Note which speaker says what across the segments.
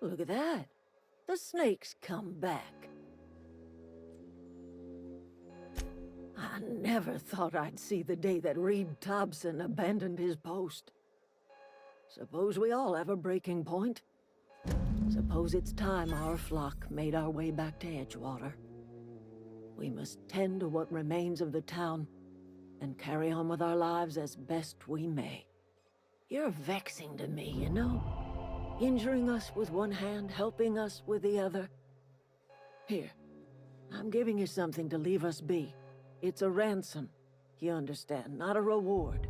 Speaker 1: Look at that. The snake's come back. I never thought I'd see the day that Reed Thompson abandoned his post. Suppose we all have a breaking point. Suppose it's time our flock made our way back to Edgewater. We must tend to what remains of the town and carry on with our lives as best we may. You're vexing to me, you know? Injuring us with one hand, helping us with the other. Here, I'm giving you something to leave us be. It's a ransom, you understand, not a reward.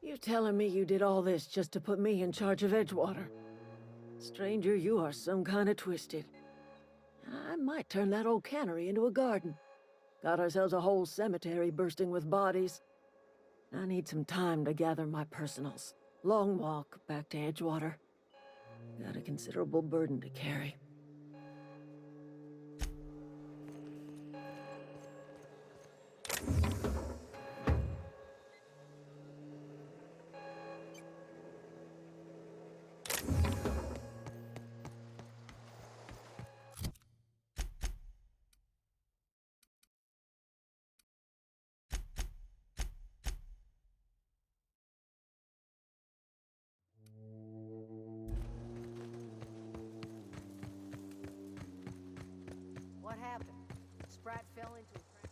Speaker 1: You telling me you did all this just to put me in charge of Edgewater? Stranger, you are some kind of twisted. I might turn that old cannery into a garden. Got ourselves a whole cemetery bursting with bodies. I need some time to gather my personals. Long walk back to Edgewater. Got a considerable burden to carry.
Speaker 2: What happened? Sprat fell into a crack.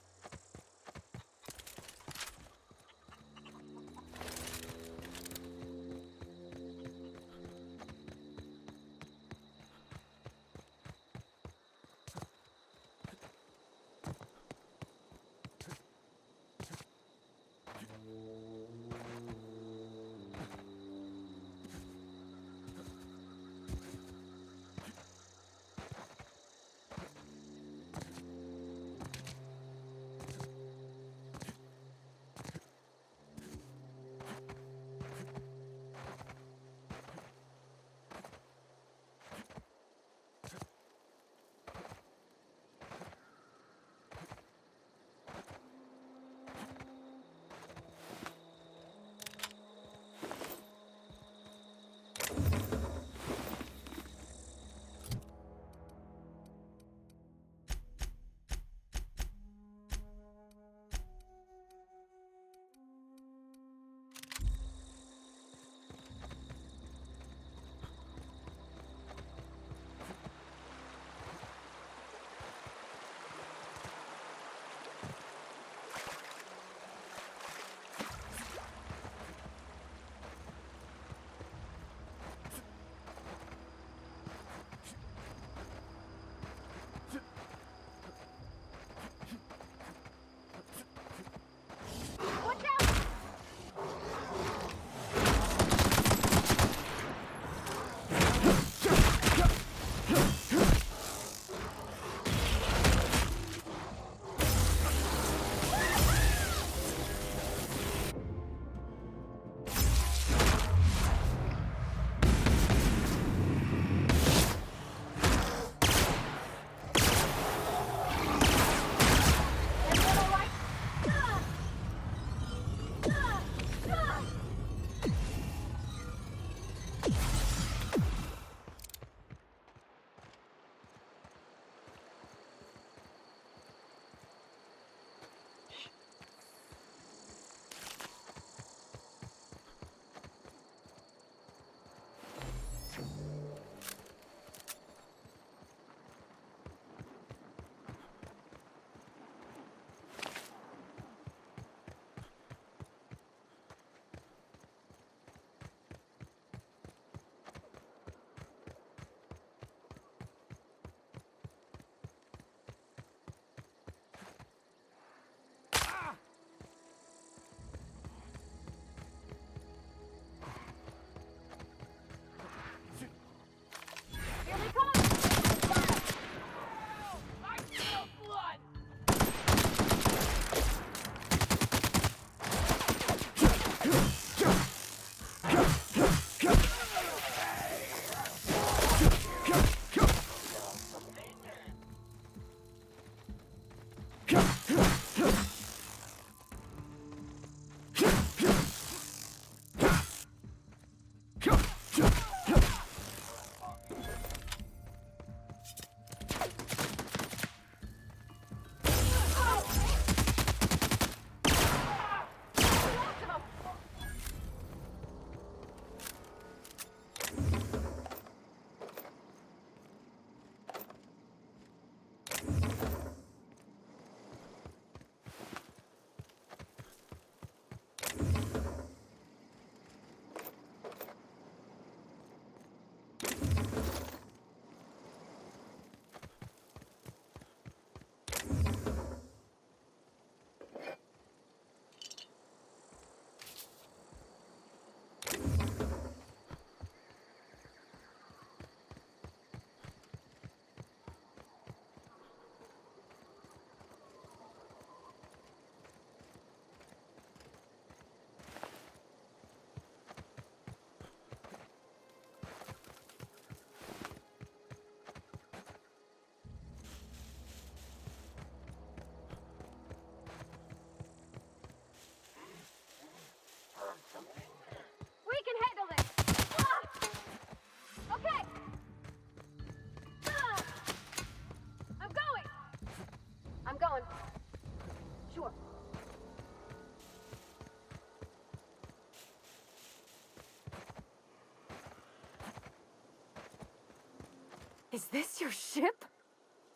Speaker 3: Is this your ship?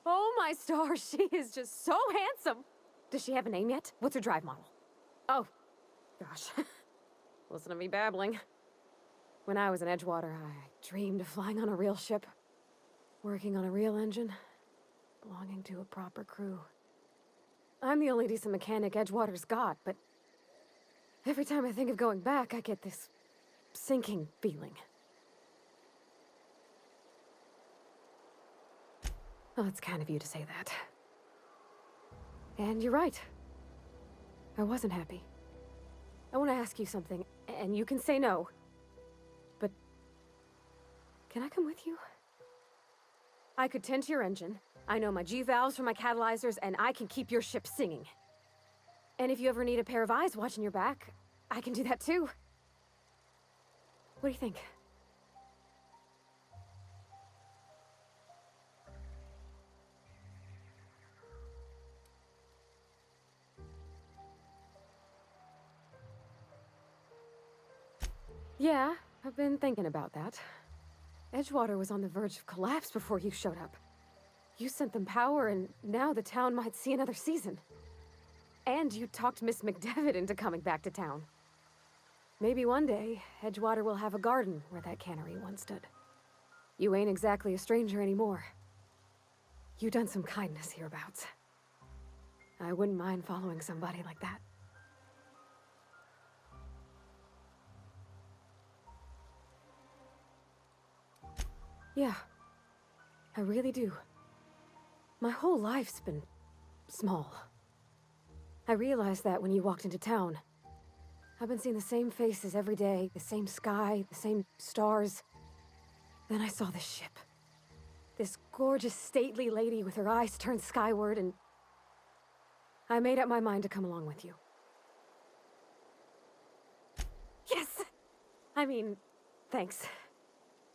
Speaker 3: Oh my stars, she is just so handsome! Does she have a name yet? What's her drive model? Oh, gosh. Listen to me babbling. When I was in Edgewater, I dreamed of flying on a real ship, working on a real engine, belonging to a proper crew. I'm the only decent mechanic Edgewater's got, but every time I think of going back, I get this sinking feeling. Oh, it's kind of you to say that. And you're right. I wasn't happy. I want to ask you something, and you can say no. But can I come with you? I could tend to your engine. I know my G-valves for my catalyzers, and I can keep your ship singing. And if you ever need a pair of eyes watching your back, I can do that too. What do you think? Yeah, I've been thinking about that. Edgewater was on the verge of collapse before you showed up. You sent them power, and now the town might see another season. And you talked Miss McDevitt into coming back to town. Maybe one day, Edgewater will have a garden where that cannery once stood. You ain't exactly a stranger anymore. You done some kindness hereabouts. I wouldn't mind following somebody like that. Yeah, I really do. My whole life's been small. I realized that when you walked into town. I've been seeing the same faces every day, the same sky, the same stars. Then I saw this ship. This gorgeous, stately lady with her eyes turned skyward, and I made up my mind to come along with you. Yes! I mean, thanks.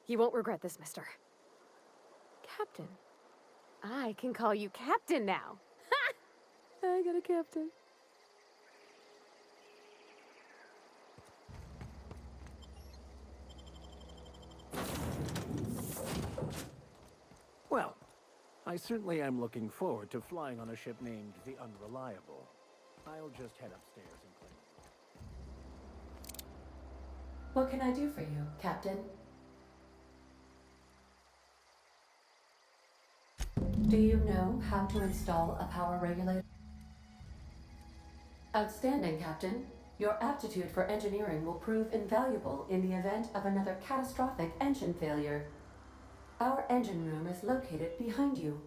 Speaker 3: You won't regret this, mister. Captain. I can call you Captain now. Ha! I got a captain.
Speaker 4: Well, I certainly am looking forward to flying on a ship named the Unreliable. I'll just head upstairs and claim.
Speaker 5: What can I do for you, Captain? Do you know how to install a power regulator? Outstanding, Captain. Your aptitude for engineering will prove invaluable in the event of another catastrophic engine failure. Our engine room is located behind you,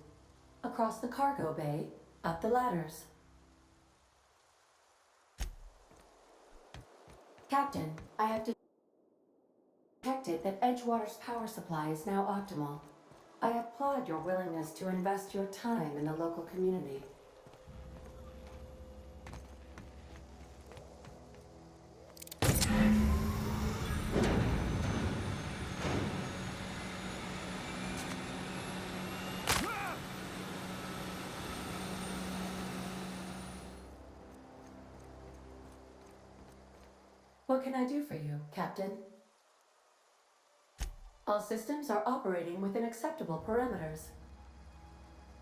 Speaker 5: across the cargo bay, up the ladders. Captain, I have detected that Edgewater's power supply is now optimal. I applaud your willingness to invest your time in the local community. What can I do for you, Captain? All systems are operating within acceptable parameters.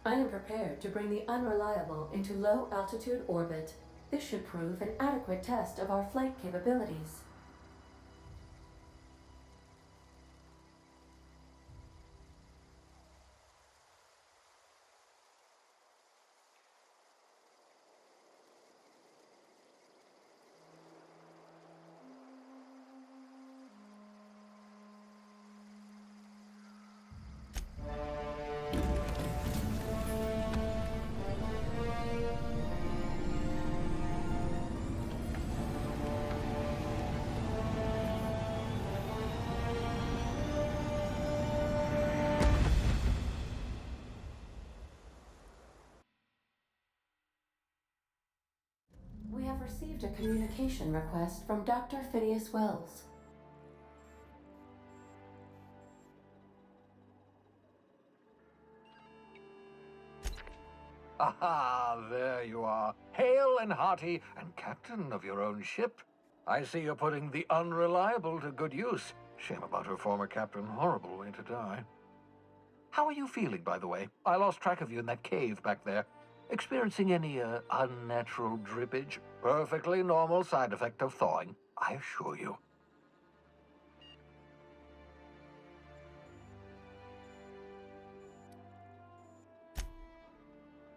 Speaker 5: I am prepared to bring the Unreliable into low-altitude orbit. This should prove an adequate test of our flight capabilities. We have received a communication request from Dr. Phineas Wells.
Speaker 6: Aha, there you are, hale and hearty, and captain of your own ship. I see you're putting the Unreliable to good use. Shame about her former captain, horrible way to die. How are you feeling, by the way? I lost track of you in that cave back there. Experiencing any, unnatural drippage? Perfectly normal side effect of thawing, I assure you.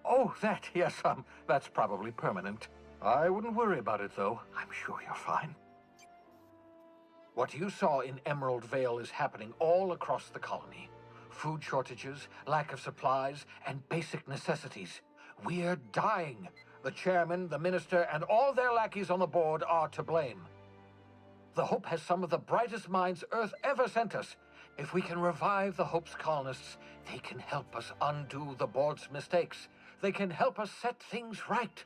Speaker 6: Oh, that, yes, that's probably permanent. I wouldn't worry about it, though. I'm sure you're fine. What you saw in Emerald Vale is happening all across the colony. Food shortages, lack of supplies, and basic necessities. We're dying. The chairman, the minister, and all their lackeys on the board are to blame. The Hope has some of the brightest minds Earth ever sent us. If we can revive the Hope's colonists, they can help us undo the board's mistakes. They can help us set things right.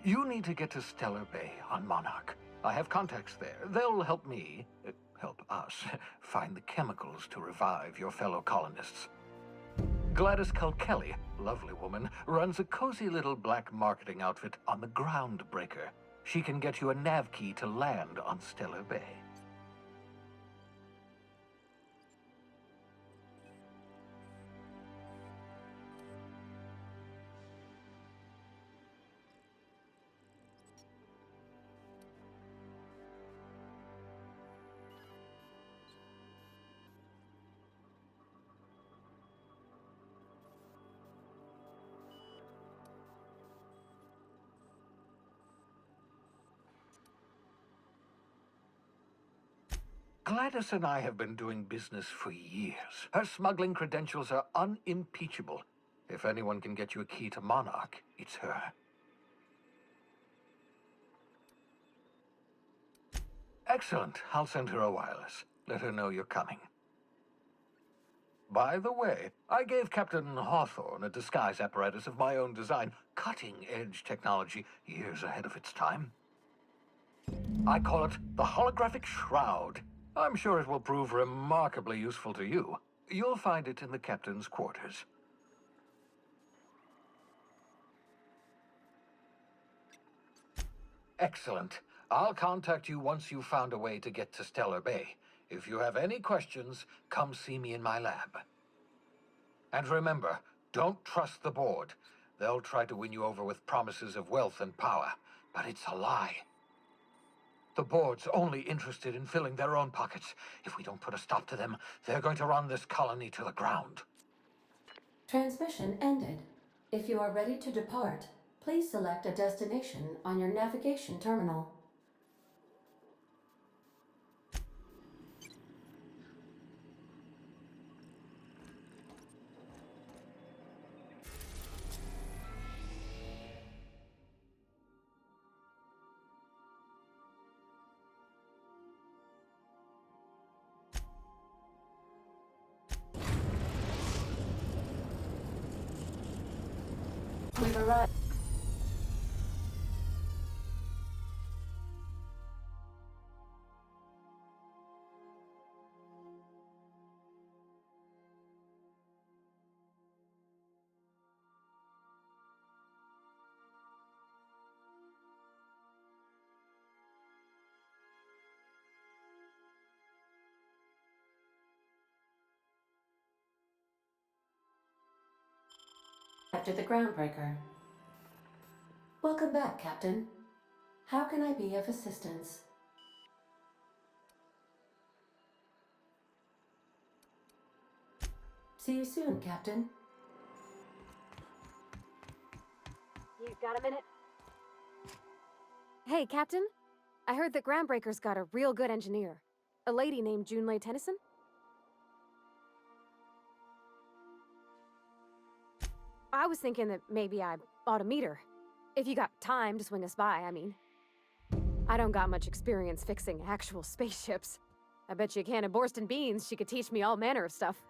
Speaker 6: You need to get to Stellar Bay on Monarch. I have contacts there. They'll help me, help us, find the chemicals to revive your fellow colonists. Gladys Culkelly, lovely woman, runs a cozy little black marketing outfit on the Groundbreaker. She can get you a nav key to land on Stellar Bay. Gladys and I have been doing business for years. Her smuggling credentials are unimpeachable. If anyone can get you a key to Monarch, it's her. Excellent. I'll send her a wireless. Let her know you're coming. By the way, I gave Captain Hawthorne a disguise apparatus of my own design, cutting-edge technology years ahead of its time. I call it the Holographic Shroud. I'm sure it will prove remarkably useful to you. You'll find it in the captain's quarters. Excellent. I'll contact you once you've found a way to get to Stellar Bay. If you have any questions, come see me in my lab. And remember, don't trust the board. They'll try to win you over with promises of wealth and power, but it's a lie. The board's only interested in filling their own pockets. If we don't put a stop to them, they're going to run this colony to the ground.
Speaker 5: Transmission ended. If you are ready to depart, please select a destination on your navigation terminal. We've arrived. After the Groundbreaker. Welcome back, Captain. How can I be of assistance? See you soon, Captain.
Speaker 3: You got a minute? Hey, Captain. I heard that Groundbreaker's got a real good engineer. A lady named Junlei Tennyson? I was thinking that maybe I ought to meet her. If you got time to swing us by, I mean. I don't got much experience fixing actual spaceships. I bet you a can of Borston beans she could teach me all manner of stuff.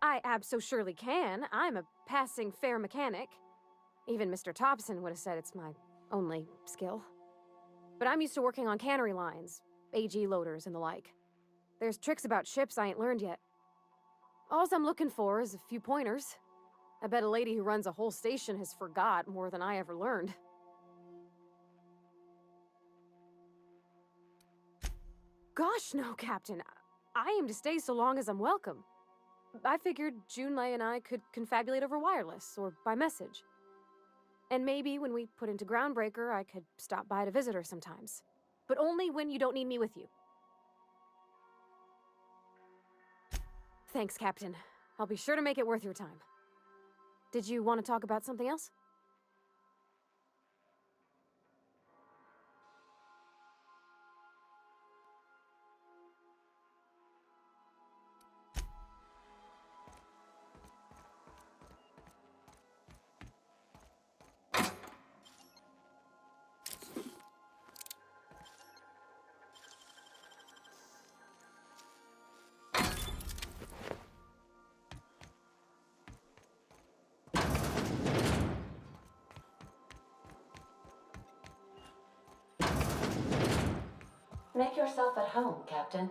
Speaker 3: I abso-surely can. I'm a passing fair mechanic. Even Mr. Thompson would have said it's my only skill. but I'm used to working on cannery lines, AG loaders, and the like. There's tricks about ships I ain't learned yet. All I'm looking for is a few pointers. I bet a lady who runs a whole station has forgot more than I ever learned. Gosh, no, Captain. I aim to stay so long as I'm welcome. I figured Junlei and I could confabulate over wireless, or by message. And maybe when we put into Groundbreaker, I could stop by to visit her sometimes. But only when you don't need me with you. Thanks, Captain. I'll be sure to make it worth your time. Did you want to talk about something else?
Speaker 5: Make yourself at home, Captain.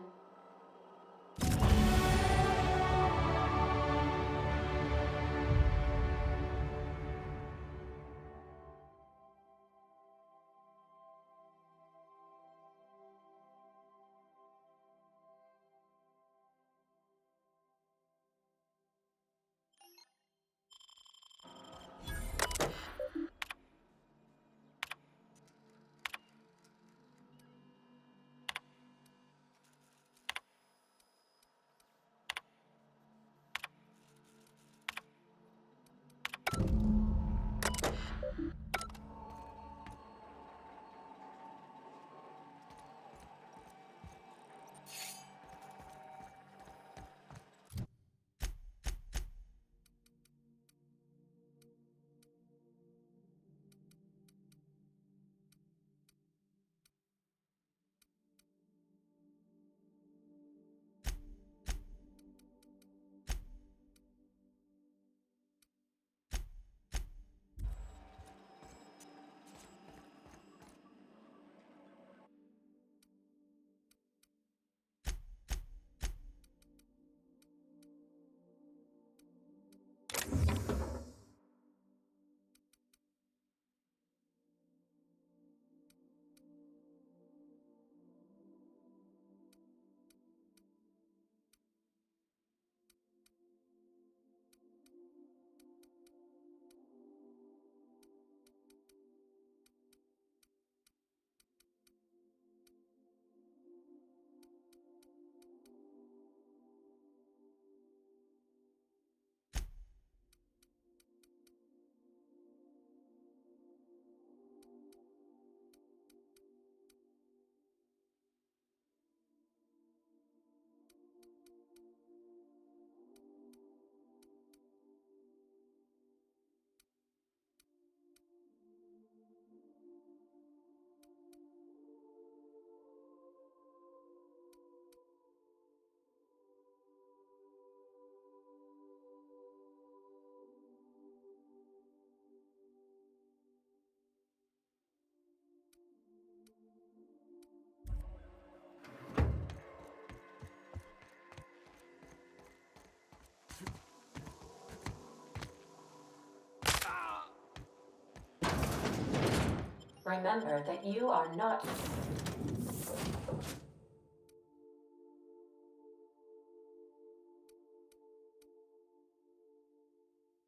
Speaker 5: Remember that you are not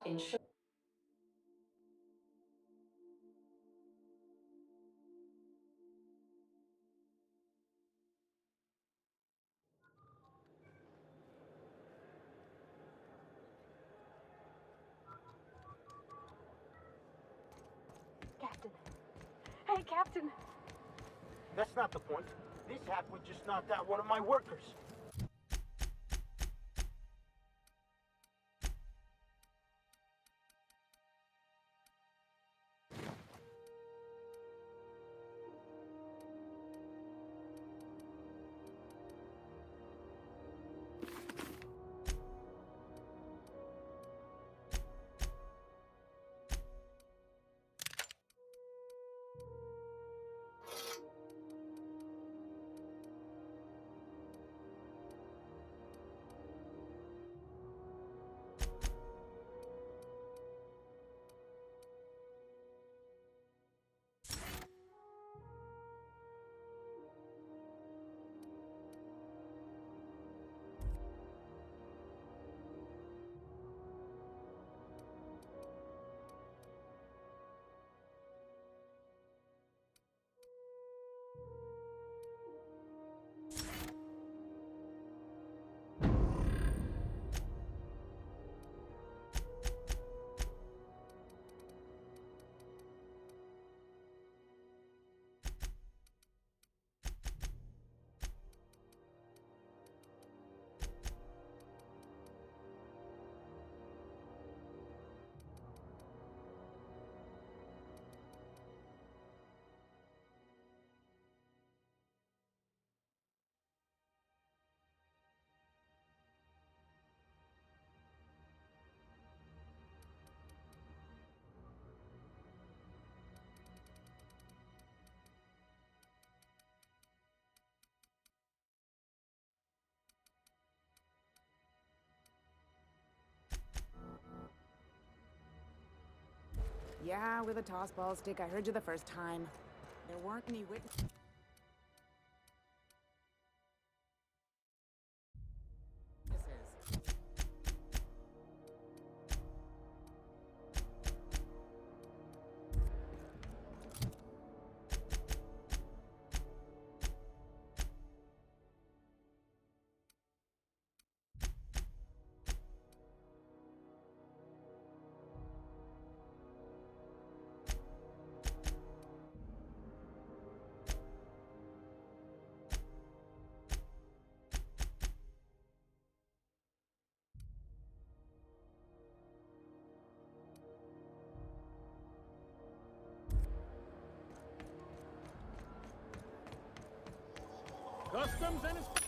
Speaker 5: insured.
Speaker 3: Captain. Hey, Captain.
Speaker 7: That's not the point. This hack would just knocked out one of my workers.
Speaker 8: Yeah, with a tossball stick. I heard you the first time. There weren't any witnesses.
Speaker 4: Customs and inspection.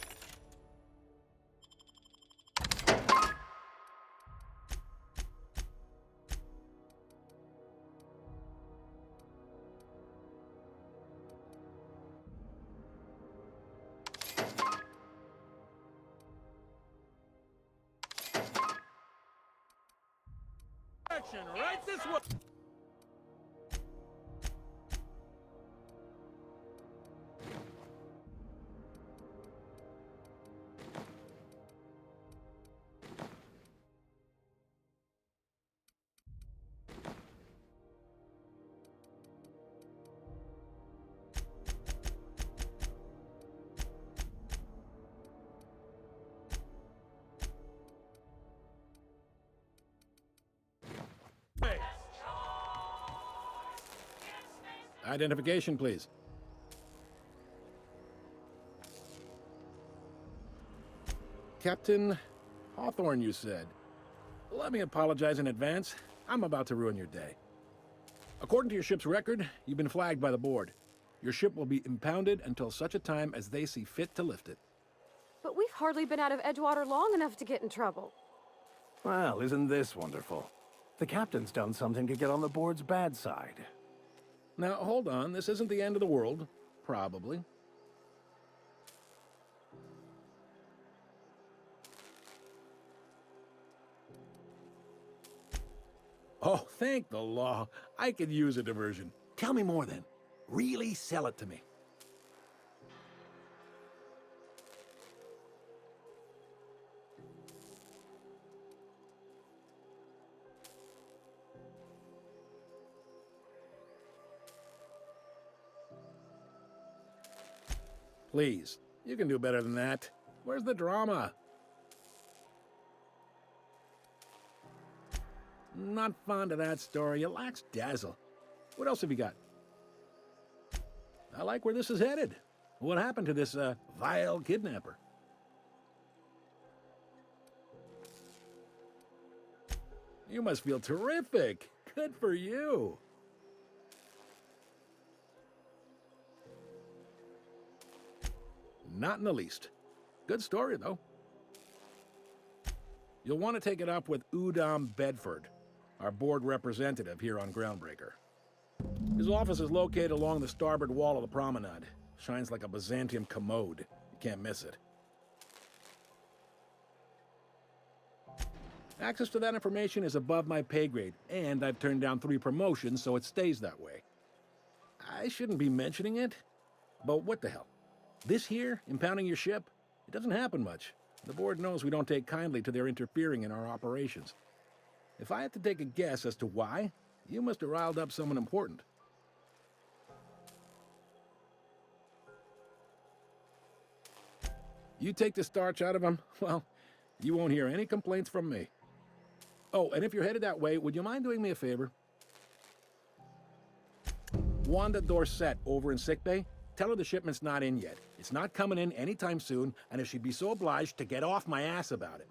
Speaker 4: Right this way. Identification, please. Captain Hawthorne, you said. Let me apologize in advance. I'm about to ruin your day. According to your ship's record, you've been flagged by the board. Your ship will be impounded until such a time as they see fit to lift it.
Speaker 3: But we've hardly been out of Edgewater long enough to get in trouble.
Speaker 4: Well, isn't this wonderful? The captain's done something to get on the board's bad side. Now, hold on. This isn't the end of the world. Probably. Oh, thank the law. I could use a diversion. Tell me more then. Really sell it to me. Please, you can do better than that. Where's the drama? Not fond of that story. It lacks dazzle. What else have you got? I like where this is headed. What happened to this, vile kidnapper? You must feel terrific. Good for you. Not in the least. Good story, though. You'll want to take it up with Udom Bedford, our board representative here on Groundbreaker. His office is located along the starboard wall of the promenade. Shines like a Byzantium commode. You can't miss it. Access to that information is above my pay grade, and I've turned down 3 promotions, so it stays that way. I shouldn't be mentioning it, but what the hell? This here, impounding your ship, it doesn't happen much. The board knows we don't take kindly to their interfering in our operations. If I had to take a guess as to why, you must have riled up someone important. You take the starch out of them, well, you won't hear any complaints from me. Oh, and if you're headed that way, would you mind doing me a favor? Wanda Dorset over in sickbay, tell her the shipment's not in yet. It's not coming in anytime soon, and if she'd be so obliged to get off my ass about it.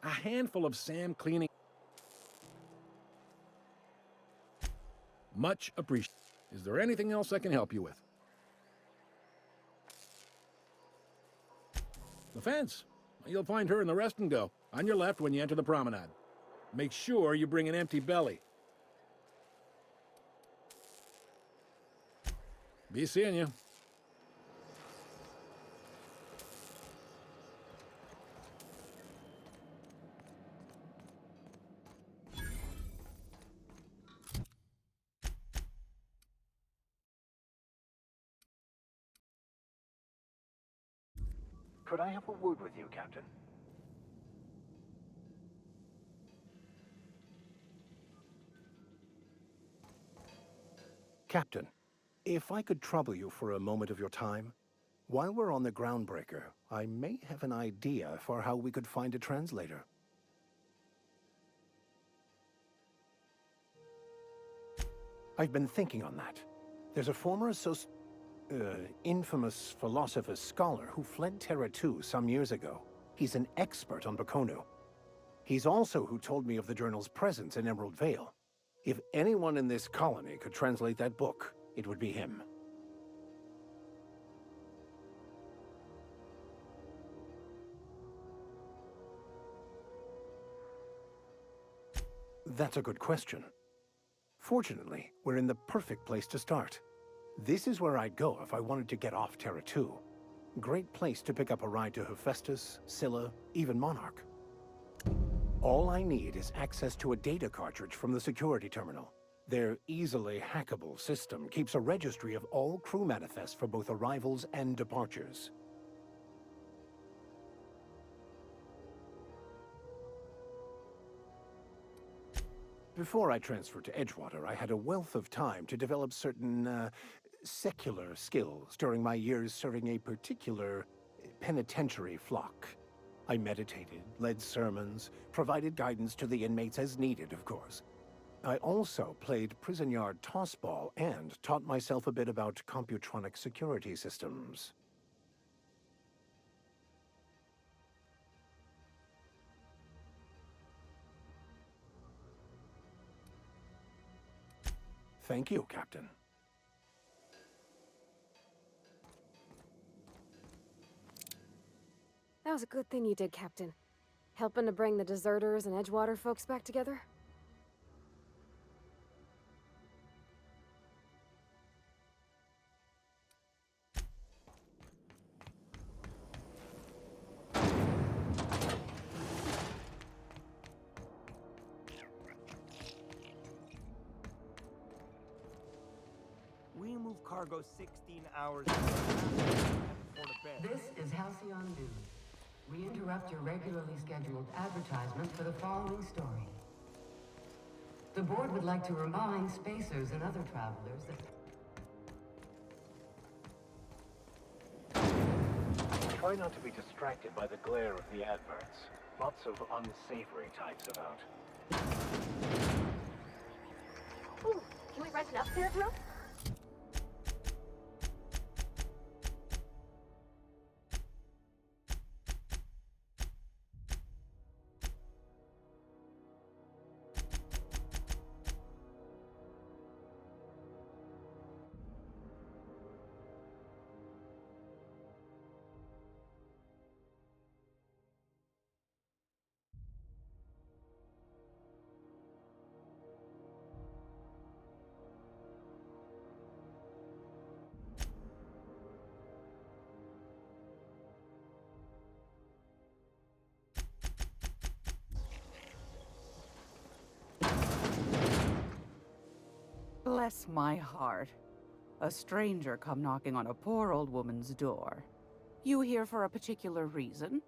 Speaker 4: A handful of Sam cleaning. Much appreciated. Is there anything else I can help you with? The fence. You'll find her in the rest and go, on your left when you enter the promenade. Make sure you bring an empty belly. Be seeing you.
Speaker 7: Could I have a word with you, Captain?
Speaker 9: Captain, if I could trouble you for a moment of your time, while we're on the Groundbreaker, I may have an idea for how we could find a translator. I've been thinking on that. There's a former infamous philosopher scholar who fled Terra 2 some years ago. He's an expert on Bakonu. He's also who told me of the journal's presence in Emerald Vale. If anyone in this colony could translate that book, it would be him. That's a good question. Fortunately, we're in the perfect place to start. This is where I'd go if I wanted to get off Terra 2. Great place to pick up a ride to Hephaestus, Scylla, even Monarch. All I need is access to a data cartridge from the security terminal. Their easily hackable system keeps a registry of all crew manifests for both arrivals and departures. Before I transferred to Edgewater, I had a wealth of time to develop certain, secular skills during my years serving a particular penitentiary flock. I meditated, led sermons, provided guidance to the inmates as needed, of course. I also played prison yard tossball and taught myself a bit about computronic security systems. Thank you, Captain.
Speaker 3: That was a good thing you did, Captain. Helping to bring the deserters and Edgewater folks back together.
Speaker 7: We move cargo 16 hours before the bed.
Speaker 5: This is Halcyon News. We interrupt your regularly scheduled advertisement for the following story. The board would like to remind spacers and other travelers that...
Speaker 9: Try not to be distracted by the glare of the adverts. Lots of unsavory types about.
Speaker 3: Ooh, can we rent an upstairs room?
Speaker 10: Bless my heart. A stranger come knocking on a poor old woman's door. You here for a particular reason?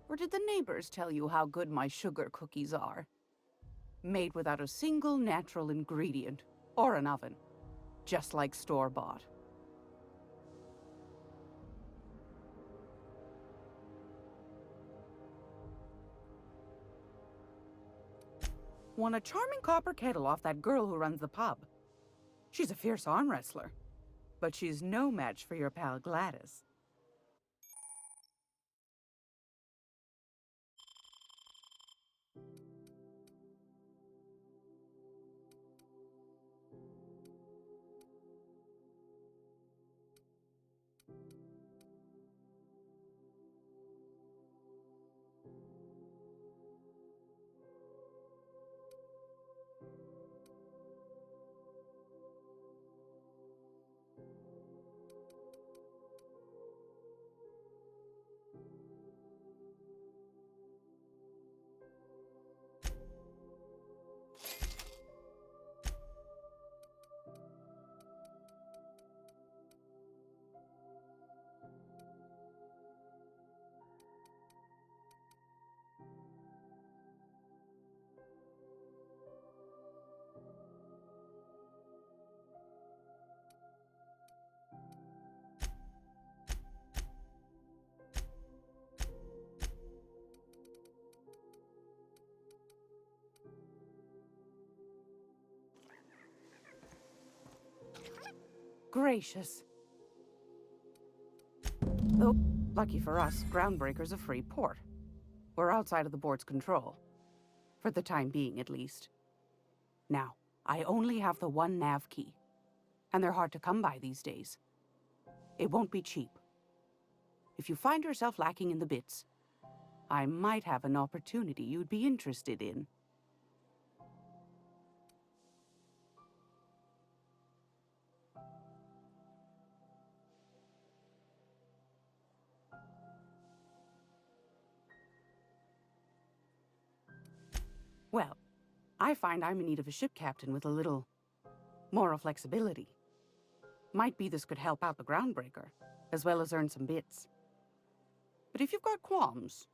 Speaker 10: Or did the neighbors tell you how good my sugar cookies are? Made without a single natural ingredient, or an oven. Just like store-bought. Won a charming copper kettle off that girl who runs the pub. She's a fierce arm wrestler, but she's no match for your pal Gladys. gracious. Though, lucky for us, Groundbreaker's a free port. We're outside of the board's control. For the time being, at least. Now, I only have the one nav key. And they're hard to come by these days. It won't be cheap. If you find yourself lacking in the bits, I might have an opportunity you'd be interested in. Well, I find I'm in need of a ship captain with a little moral flexibility. Might be this could help out the Groundbreaker, as well as earn some bits. But if you've got qualms...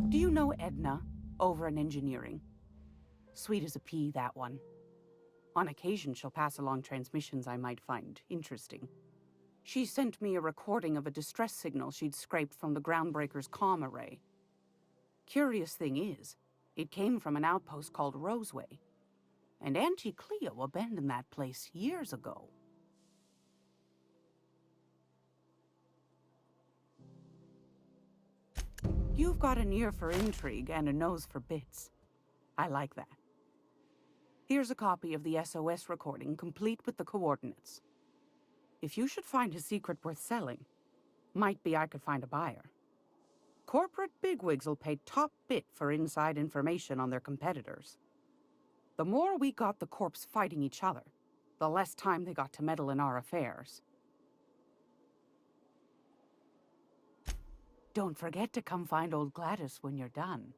Speaker 10: Do you know Edna, over in engineering? Sweet as a pea, that one. On occasion, she'll pass along transmissions I might find interesting. She sent me a recording of a distress signal she'd scraped from the Groundbreaker's comm array. Curious thing is, it came from an outpost called Roseway. And Auntie Cleo abandoned that place years ago. You've got an ear for intrigue and a nose for bits. I like that. Here's a copy of the SOS recording, complete with the coordinates. If you should find a secret worth selling, might be I could find a buyer. Corporate bigwigs will pay top bit for inside information on their competitors. The more we got the corps fighting each other, the less time they got to meddle in our affairs. Don't forget to come find old Gladys when you're done.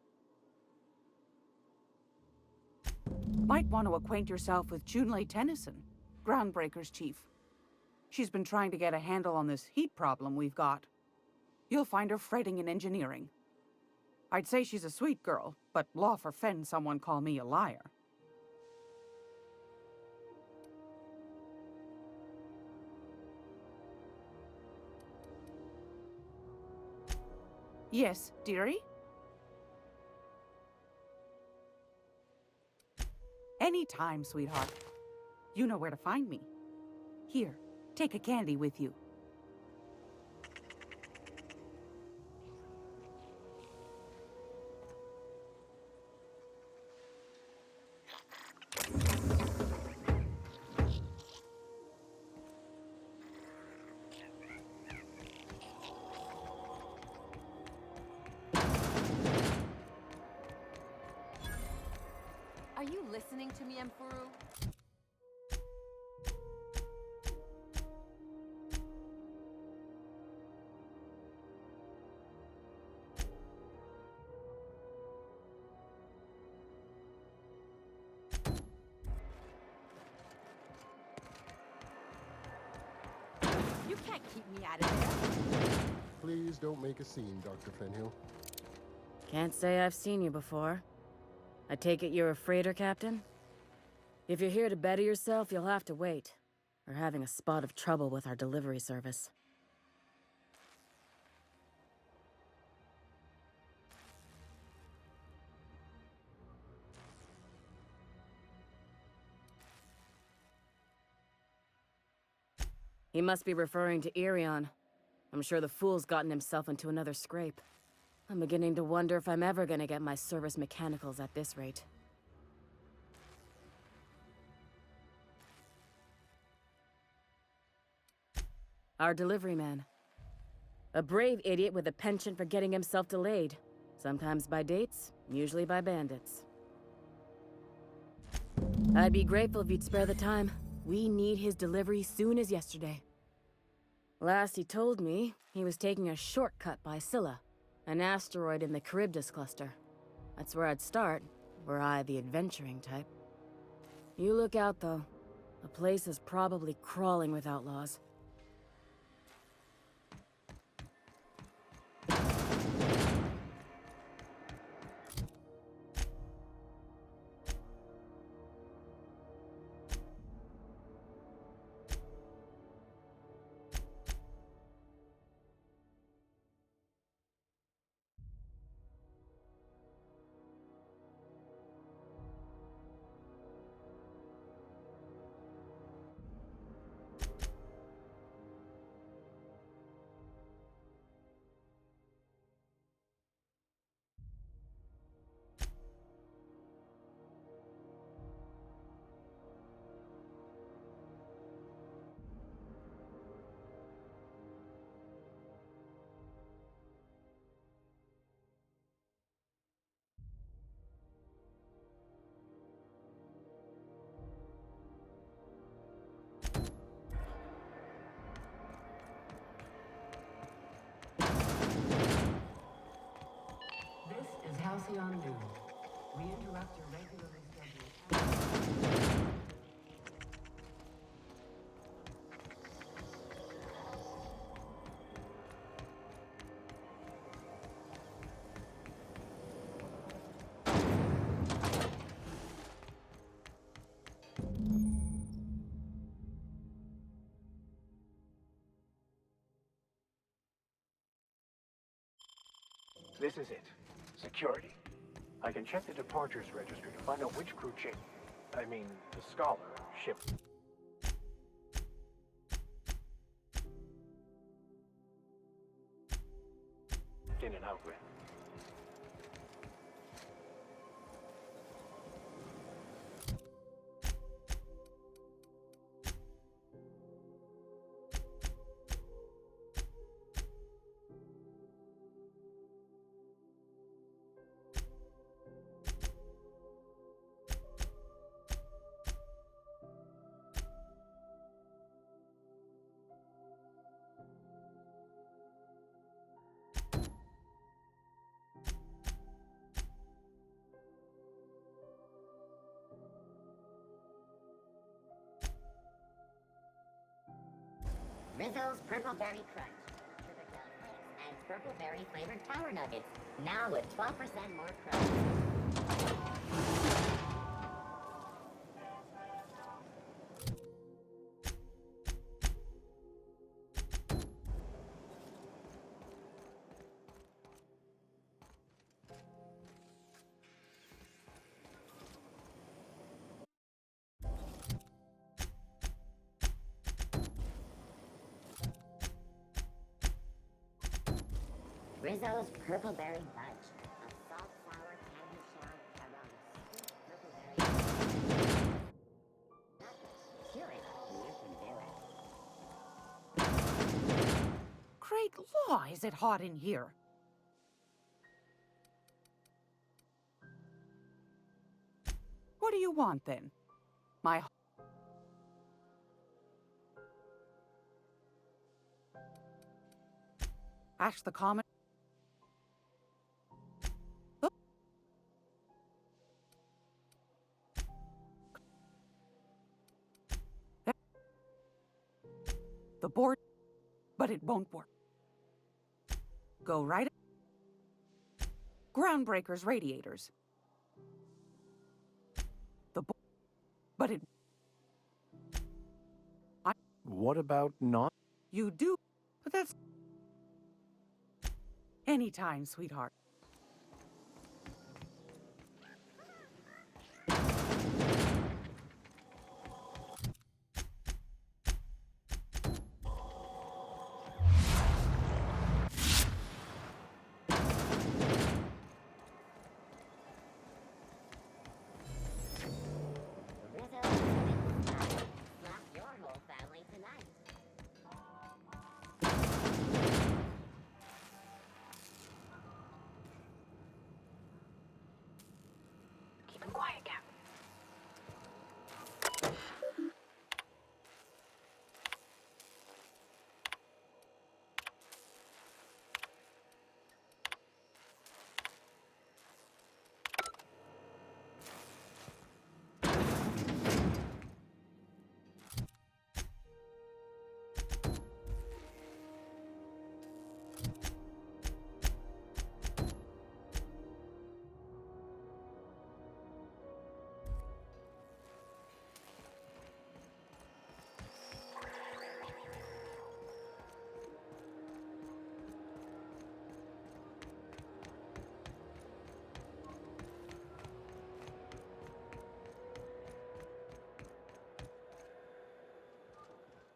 Speaker 10: Might want to acquaint yourself with Junlei Tennyson, Groundbreaker's chief. She's been trying to get a handle on this heat problem we've got. You'll find her fretting in engineering. I'd say she's a sweet girl, but law forfend someone call me a liar. Yes, dearie? Anytime, sweetheart. You know where to find me. Here, take a candy with you.
Speaker 2: Are you listening to me, Emperor? You can't keep me out of here.
Speaker 11: Please don't make a scene, Dr. Fenhill.
Speaker 12: Can't say I've seen you before. I take it you're a freighter captain? If you're here to better yourself, you'll have to wait. We're having a spot of trouble with our delivery service. He must be referring to Irion. I'm sure the fool's gotten himself into another scrape. I'm beginning to wonder if I'm ever gonna get my service mechanicals at this rate. Our delivery man. A brave idiot with a penchant for getting himself delayed. Sometimes by dates, usually by bandits. I'd be grateful if you'd spare the time. We need his delivery soon as yesterday. Last he told me, he was taking a shortcut by Scylla, an asteroid in the Charybdis cluster. That's where I'd start, were I the adventuring type. You look out, though. The place is probably crawling with outlaws.
Speaker 5: Halcyon Noon. We interrupt your regularly scheduled...
Speaker 9: This is it. Security. I can check the departures register to find out which crew change. I mean, the Scholar ship. In and out with.
Speaker 13: Rizzo's Purple Berry Crunch, Sugar Cloud Flakes, and Purple Berry flavored Tower Nuggets, now with 12% more crunch. Rizzo's Purple Berry Bunch, a salt sour candy shell caramel purple berry. Chew it, you can do it.
Speaker 10: Great law, is it hot in here? What do you want then? My... Ash the Comet? The board, but it won't work. Go right. Groundbreaker's radiators. The board, but it.
Speaker 9: What about not?
Speaker 10: You do, but that's anytime, sweetheart.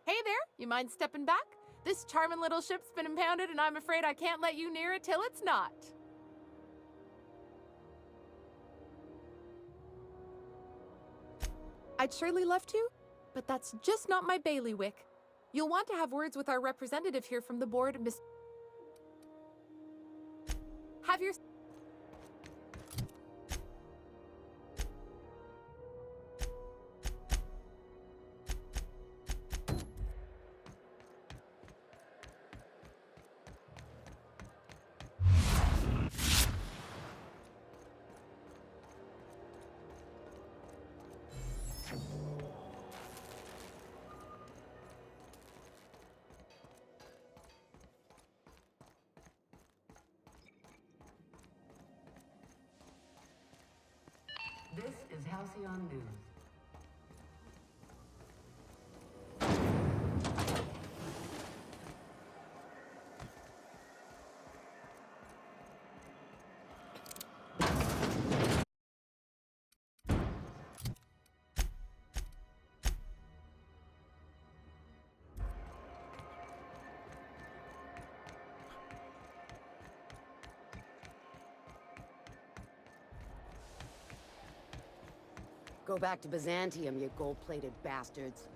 Speaker 2: Hey there, you mind stepping back? This charming little ship's been impounded and I'm afraid I can't let you near it till it's not. I'd surely love to, but that's just not my bailiwick. You'll want to have words with our representative here from the board, Miss... Have your...
Speaker 5: This is Halcyon News.
Speaker 8: Go back to Byzantium, you gold-plated bastards.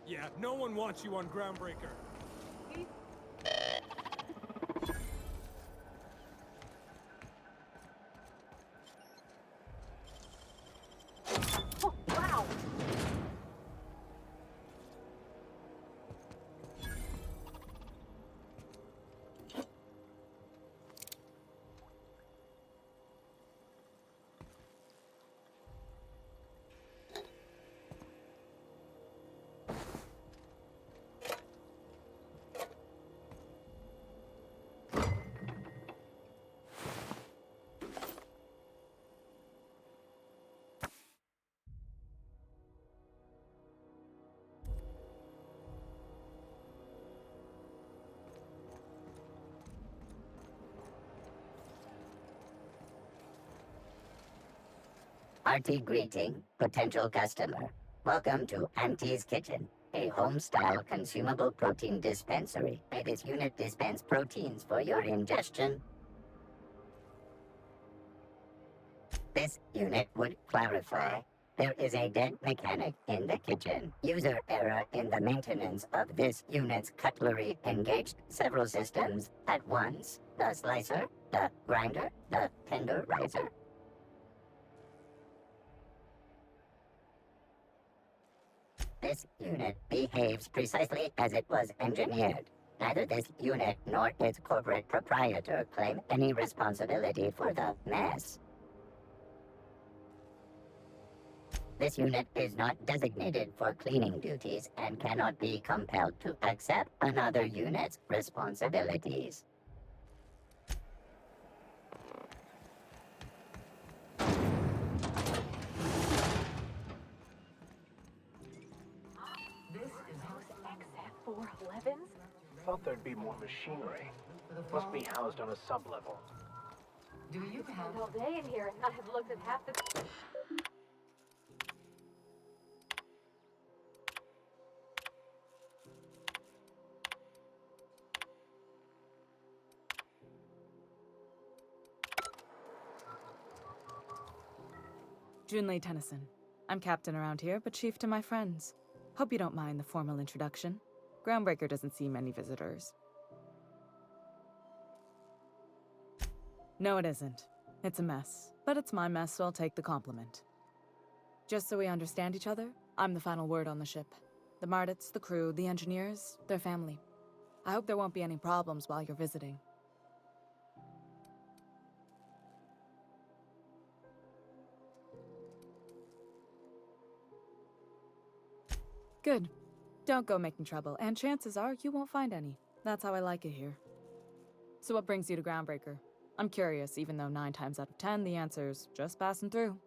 Speaker 14: Yeah, no one wants you on Groundbreaker.
Speaker 3: Oh, wow!
Speaker 13: Hearty greeting, potential customer. Welcome to Auntie's Kitchen, a home-style consumable protein dispensary. May this unit dispense proteins for your ingestion. This unit would clarify. There is a dead mechanic in the kitchen. User error in the maintenance of this unit's cutlery engaged several systems at once. The slicer, the grinder, the tenderizer. This unit behaves precisely as it was engineered. Neither this unit nor its corporate proprietor claim any responsibility for the mess. This unit is not designated for cleaning duties and cannot be compelled to accept another unit's responsibilities.
Speaker 9: Thought there'd be more machinery. Must be housed on a sub-level.
Speaker 5: Do you have
Speaker 3: All day in here, and I have looked at half the...
Speaker 15: Junlei Tennyson. I'm captain around here, but chief to my friends. Hope you don't mind the formal introduction. Groundbreaker doesn't see many visitors. No, it isn't. It's a mess. But it's my mess, so I'll take the compliment. Just so we understand each other, I'm the final word on the ship. The Mardits, the crew, the engineers, their family. I hope there won't be any problems while you're visiting. Good. Don't go making trouble, and chances are you won't find any. That's how I like it here. So what brings you to Groundbreaker? I'm curious, even though 9 times out of 10 the answer's just passing through.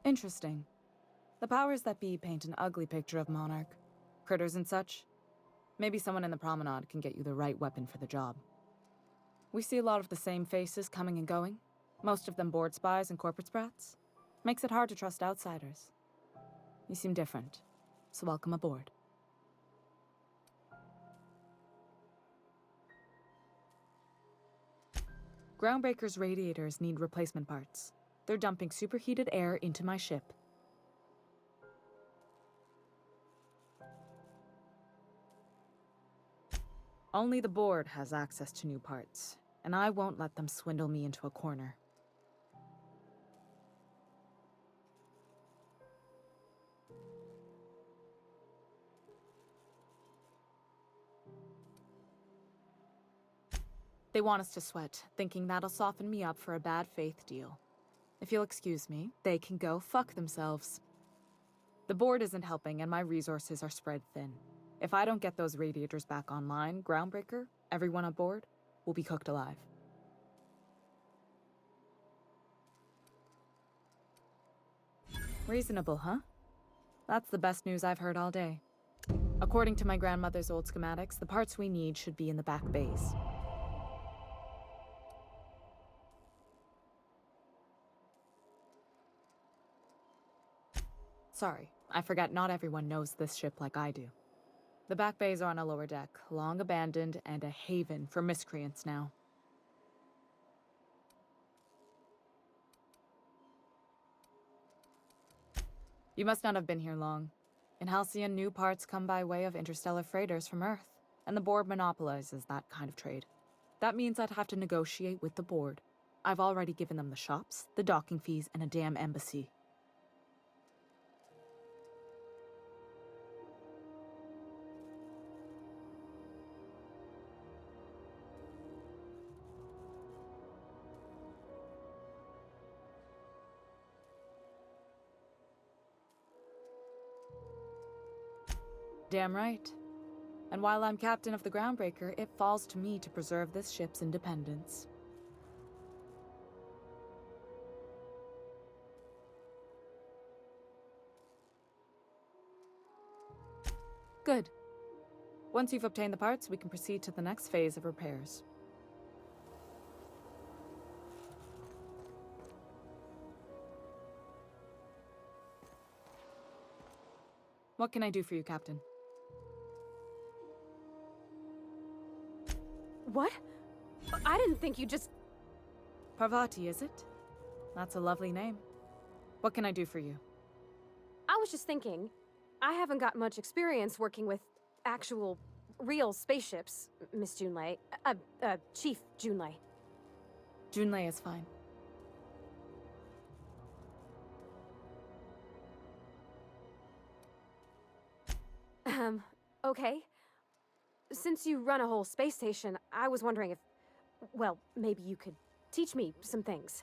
Speaker 15: Interesting. The powers that be paint an ugly picture of Monarch. Critters and such. Maybe someone in the promenade can get you the right weapon for the job. We see a lot of the same faces coming and going. Most of them board spies and corporate sprats. Makes it hard to trust outsiders. You seem different, so welcome aboard. Groundbreaker's radiators need replacement parts. They're dumping superheated air into my ship. Only the board has access to new parts, and I won't let them swindle me into a corner. They want us to sweat, thinking that'll soften me up for a bad faith deal. If you'll excuse me, they can go fuck themselves. The board isn't helping and my resources are spread thin. If I don't get those radiators back online, Groundbreaker, everyone aboard, will be cooked alive. Reasonable, huh? That's the best news I've heard all day. According to my grandmother's old schematics, the parts we need should be in the back bays. Sorry, I forgot not everyone knows this ship like I do. The back bays are on a lower deck, long abandoned and a haven for miscreants now. You must not have been here long. In Halcyon, new parts come by way of interstellar freighters from Earth, and the board monopolizes that kind of trade. That means I'd have to negotiate with the board. I've already given them the shops, the docking fees, and a damn embassy. Damn right. And while I'm captain of the Groundbreaker, it falls to me to preserve this ship's independence. Good. Once you've obtained the parts, we can proceed to the next phase of repairs. What can I do for you, Captain?
Speaker 3: What? I didn't think you just...
Speaker 15: Parvati, is it? That's a lovely name. What can I do for you?
Speaker 3: I was just thinking, I haven't got much experience working with actual, real spaceships, Miss Junlei. Chief Junlei.
Speaker 15: Junlei is fine.
Speaker 3: Okay. Since you run a whole space station, I was wondering if, well, maybe you could teach me some things.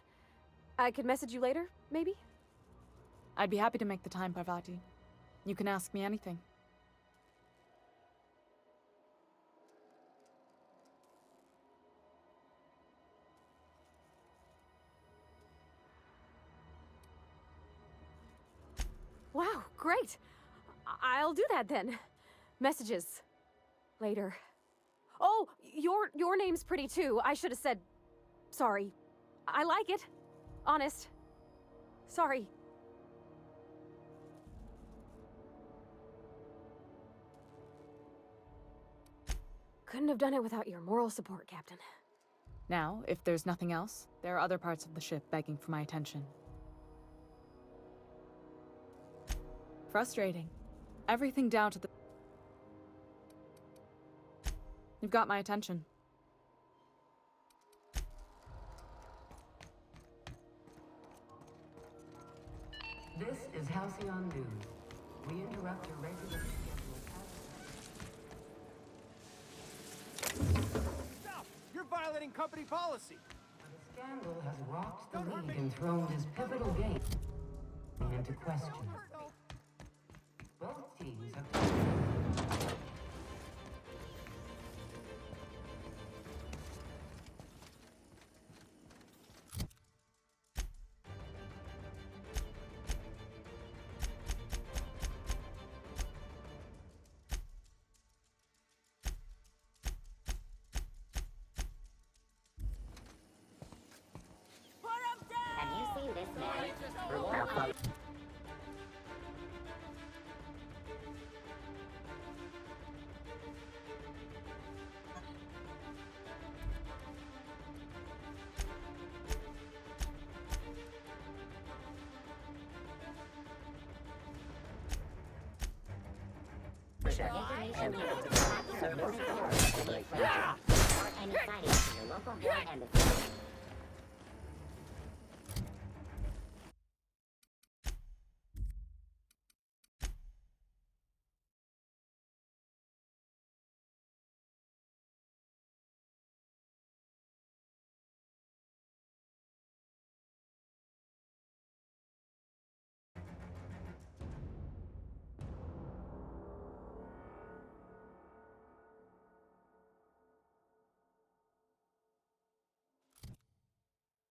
Speaker 3: I could message you later, maybe?
Speaker 15: I'd be happy to make the time, Parvati. You can ask me anything.
Speaker 3: Wow, great! I'll do that then. Messages. Later. Oh, your name's pretty too. I should have said... Sorry. I like it. Honest. Sorry. Couldn't have done it without your moral support, Captain.
Speaker 15: Now, if there's nothing else, there are other parts of the ship begging for my attention. Frustrating. Everything down to the... You've got my attention.
Speaker 5: This is Halcyon News. We interrupt your regular schedule.
Speaker 7: Stop! You're violating company policy.
Speaker 5: The scandal has rocked the league and thrown his pivotal game into question. Both teams have...
Speaker 13: Have you seen this man? Information needed to stop service or any sightings to your local board embassy.